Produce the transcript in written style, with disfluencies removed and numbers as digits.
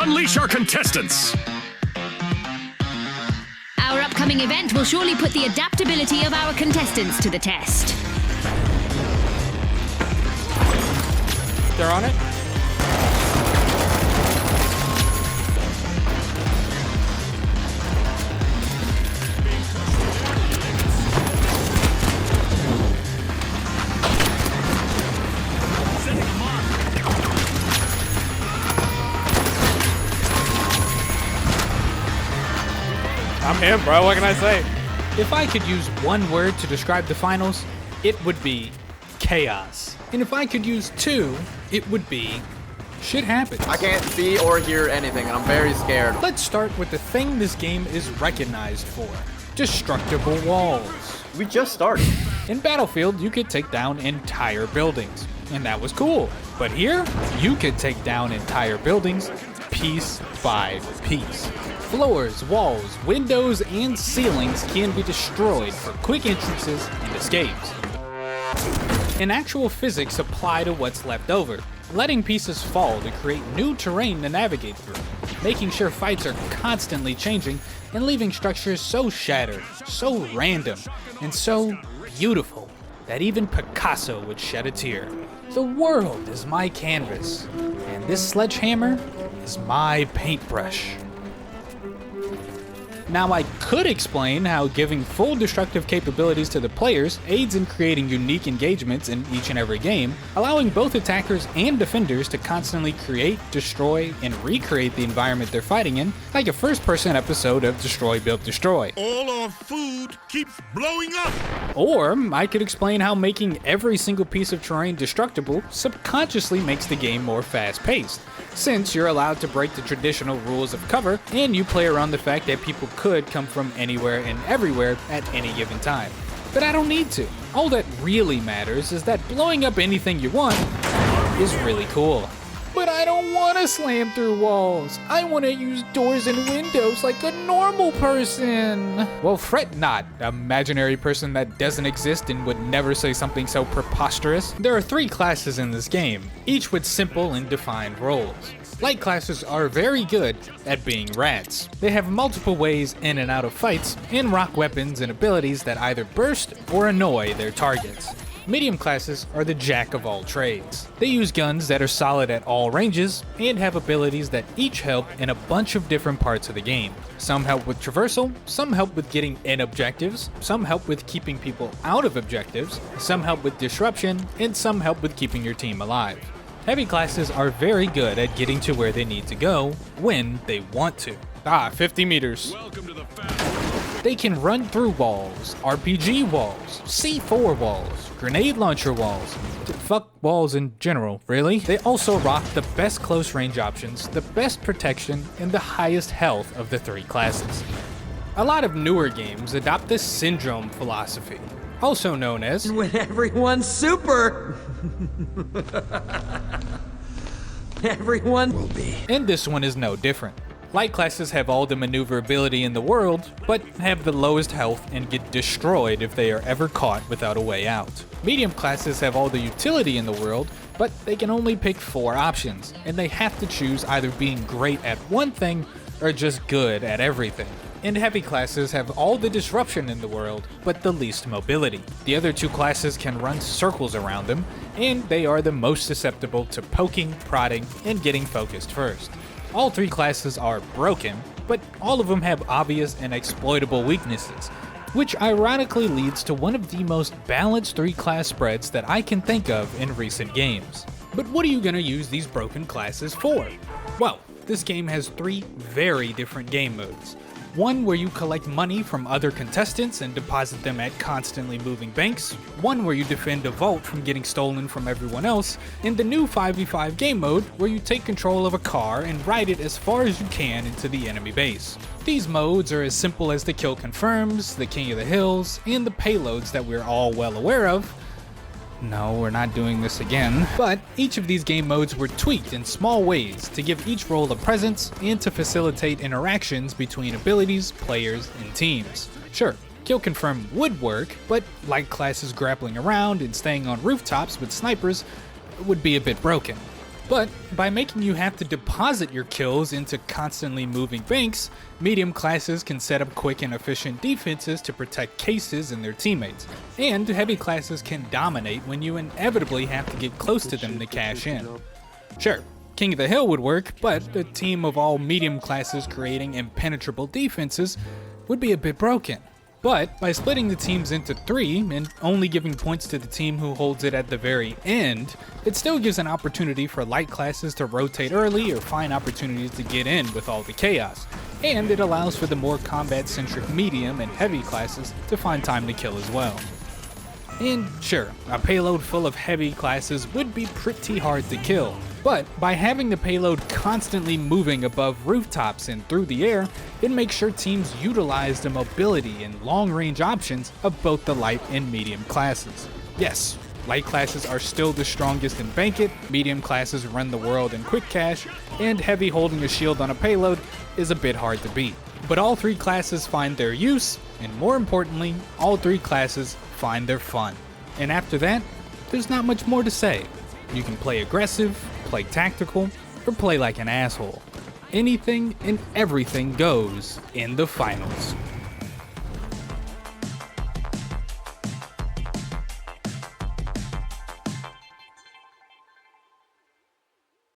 Unleash our contestants! Our upcoming event will surely put the adaptability of our contestants to the test. They're on it? I'm him, bro. What can I say? If I could use one word to describe the finals, it would be chaos. And if I could use two, it would be shit happens. I can't see or hear anything, and I'm very scared. Let's start with the thing this game is recognized for. Destructible walls. We just started. In Battlefield, you could take down entire buildings, and that was cool. But here, you could take down entire buildings piece by piece. Floors, walls, windows, and ceilings can be destroyed for quick entrances and escapes. And actual physics apply to what's left over, letting pieces fall to create new terrain to navigate through, making sure fights are constantly changing and leaving structures so shattered, so random, and so beautiful that even Picasso would shed a tear. The world is my canvas, and this sledgehammer is my paintbrush. Now, I could explain how giving full destructive capabilities to the players aids in creating unique engagements in each and every game, allowing both attackers and defenders to constantly create, destroy, and recreate the environment they're fighting in, like a first-person episode of Destroy, Build, Destroy. All our food keeps blowing up! Or I could explain how making every single piece of terrain destructible subconsciously makes the game more fast-paced, since you're allowed to break the traditional rules of cover, and you play around the fact that people could come from anywhere and everywhere at any given time. But I don't need to. All that really matters is that blowing up anything you want is really cool. But I don't want to slam through walls. I want to use doors and windows like a normal person. Well, fret not, imaginary person that doesn't exist and would never say something so preposterous. There are 3 classes in this game, each with simple and defined roles. Light classes are very good at being rats. They have multiple ways in and out of fights, and rock weapons and abilities that either burst or annoy their targets. Medium classes are the jack of all trades. They use guns that are solid at all ranges, and have abilities that each help in a bunch of different parts of the game. Some help with traversal, some help with getting in objectives, some help with keeping people out of objectives, some help with disruption, and some help with keeping your team alive. Heavy classes are very good at getting to where they need to go, when they want to. 50 meters. Welcome to the They can run through walls, RPG walls, C4 walls, grenade launcher walls, fuck walls in general, really. They also rock the best close range options, the best protection, and the highest health of the 3 classes. A lot of newer games adopt this syndrome philosophy, also known as when everyone's super, everyone will be. And this one is no different. Light classes have all the maneuverability in the world, but have the lowest health and get destroyed if they are ever caught without a way out. Medium classes have all the utility in the world, but they can only pick 4 options, and they have to choose either being great at one thing or just good at everything. And heavy classes have all the disruption in the world, but the least mobility. The other 2 classes can run circles around them, and they are the most susceptible to poking, prodding, and getting focused first. All 3 classes are broken, but all of them have obvious and exploitable weaknesses, which ironically leads to one of the most balanced 3-class spreads that I can think of in recent games. But what are you gonna use these broken classes for? Well, this game has 3 very different game modes. One where you collect money from other contestants and deposit them at constantly moving banks, one where you defend a vault from getting stolen from everyone else, and the new 5v5 game mode where you take control of a car and ride it as far as you can into the enemy base. These modes are as simple as the kill confirms, the king of the hills, and the payloads that we're all well aware of. No, we're not doing this again. But each of these game modes were tweaked in small ways to give each role a presence and to facilitate interactions between abilities, players, and teams. Sure, Kill Confirm would work, but light classes grappling around and staying on rooftops with snipers would be a bit broken. But by making you have to deposit your kills into constantly moving banks, medium classes can set up quick and efficient defenses to protect cases and their teammates, and heavy classes can dominate when you inevitably have to get close to them to cash in. Sure, King of the Hill would work, but a team of all medium classes creating impenetrable defenses would be a bit broken. But by splitting the teams into 3 and only giving points to the team who holds it at the very end, it still gives an opportunity for light classes to rotate early or find opportunities to get in with all the chaos. And it allows for the more combat-centric medium and heavy classes to find time to kill as well. And sure, a payload full of heavy classes would be pretty hard to kill, but by having the payload constantly moving above rooftops and through the air, it makes sure teams utilize the mobility and long-range options of both the light and medium classes. Yes, light classes are still the strongest in Bank It, medium classes run the world in Quick Cash, and heavy holding a shield on a payload is a bit hard to beat. But all 3 classes find their use, and more importantly, all 3 classes find their fun. And after that, there's not much more to say. You can play aggressive, play tactical, or play like an asshole. Anything and everything goes in the finals.